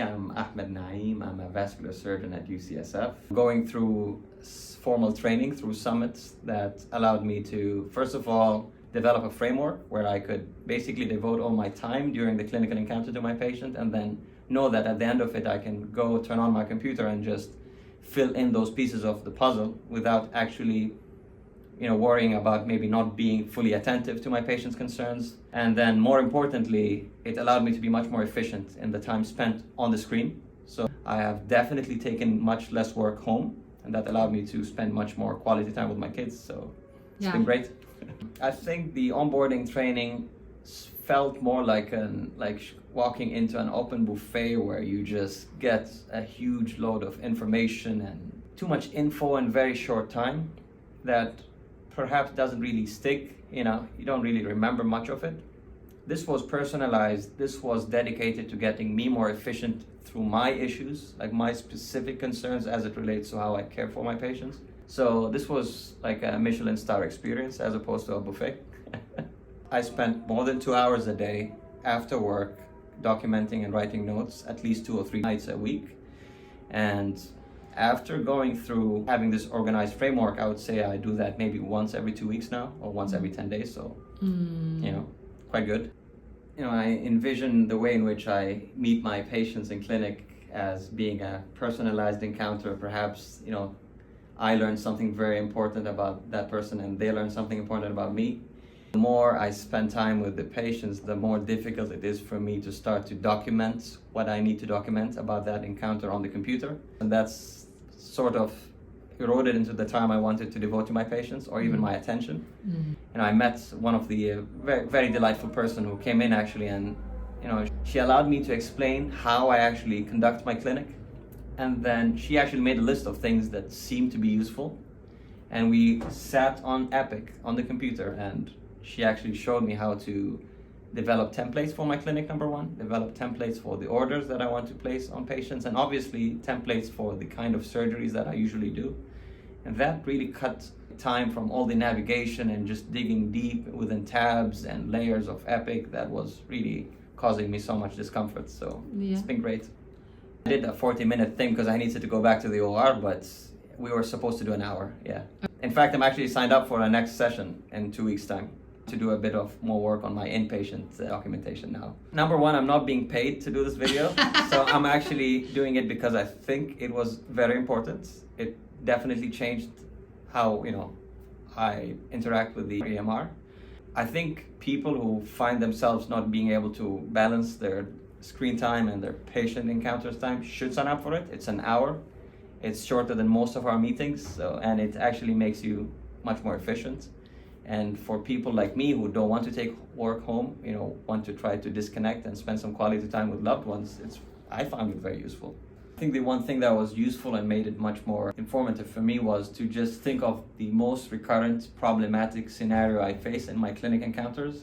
I'm Ahmed Naiem. I'm a vascular surgeon at UCSF. Going through formal training through summits that allowed me to, first of all, develop a framework where I could basically devote all my time during the clinical encounter to my patient, and then know that at the end of it I can go turn on my computer and just fill in those pieces of the puzzle without actually worrying about maybe not being fully attentive to my patient's concerns. And then more importantly, it allowed me to be much more efficient in the time spent on the screen. So I have definitely taken much less work home, and that allowed me to spend much more quality time with my kids. So it's been great. I think the onboarding training felt more like walking into an open buffet where you just get a huge load of information and too much info in very short time that perhaps doesn't really stick. You don't really remember much of it. This was personalized. This was dedicated to getting me more efficient through my issues, like my specific concerns as it relates to how I care for my patients. So this was like a Michelin star experience as opposed to a buffet. I spent more than 2 hours a day after work documenting and writing notes at least 2 or 3 nights a week. And after going through having this organized framework, I would say I do that maybe once every 2 weeks now, or once every 10 days. So, quite good. I envision the way in which I meet my patients in clinic as being a personalized encounter. Perhaps, I learn something very important about that person and they learn something important about me. The more I spend time with the patients, the more difficult it is for me to start to document what I need to document about that encounter on the computer. And that's sort of eroded into the time I wanted to devote to my patients, or even my attention. And I met one of the very, very delightful person who came in actually, and she allowed me to explain how I actually conduct my clinic. And then she actually made a list of things that seemed to be useful. And we sat on Epic on the computer, and she actually showed me how to develop templates for my clinic, number one, develop templates for the orders that I want to place on patients, and obviously templates for the kind of surgeries that I usually do. And that really cut time from all the navigation and just digging deep within tabs and layers of Epic that was really causing me so much discomfort. So It's been great. I did a 40-minute thing because I needed to go back to the OR, but we were supposed to do an hour. In fact, I'm actually signed up for a next session in 2 weeks' time to do a bit of more work on my inpatient documentation now. Number one, I'm not being paid to do this video, so I'm actually doing it because I think it was very important. It definitely changed how I interact with the EMR. I think people who find themselves not being able to balance their screen time and their patient encounters time should sign up for it. It's an hour. It's shorter than most of our meetings, and it actually makes you much more efficient. And for people like me who don't want to take work home, want to try to disconnect and spend some quality time with loved ones, I found it very useful. I think the one thing that was useful and made it much more informative for me was to just think of the most recurrent problematic scenario I face in my clinic encounters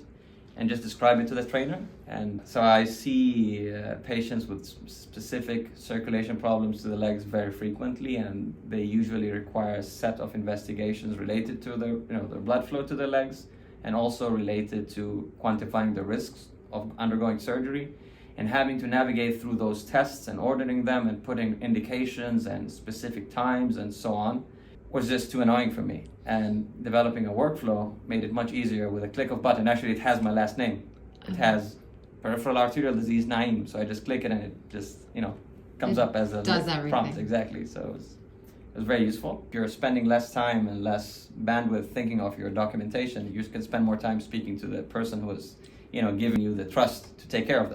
and just describe it to the trainer. And so I see patients with specific circulation problems to the legs very frequently, and they usually require a set of investigations related to their blood flow to the legs, and also related to quantifying the risks of undergoing surgery. And having to navigate through those tests and ordering them and putting indications and specific times and so on was just too annoying for me. And developing a workflow made it much easier with a click of button. Actually, it has my last name. It has peripheral arterial disease Naiem. So I just click it and it just, comes up as a prompt. Exactly. So it was very useful. If you're spending less time and less bandwidth thinking of your documentation, you can spend more time speaking to the person who is, giving you the trust to take care of them.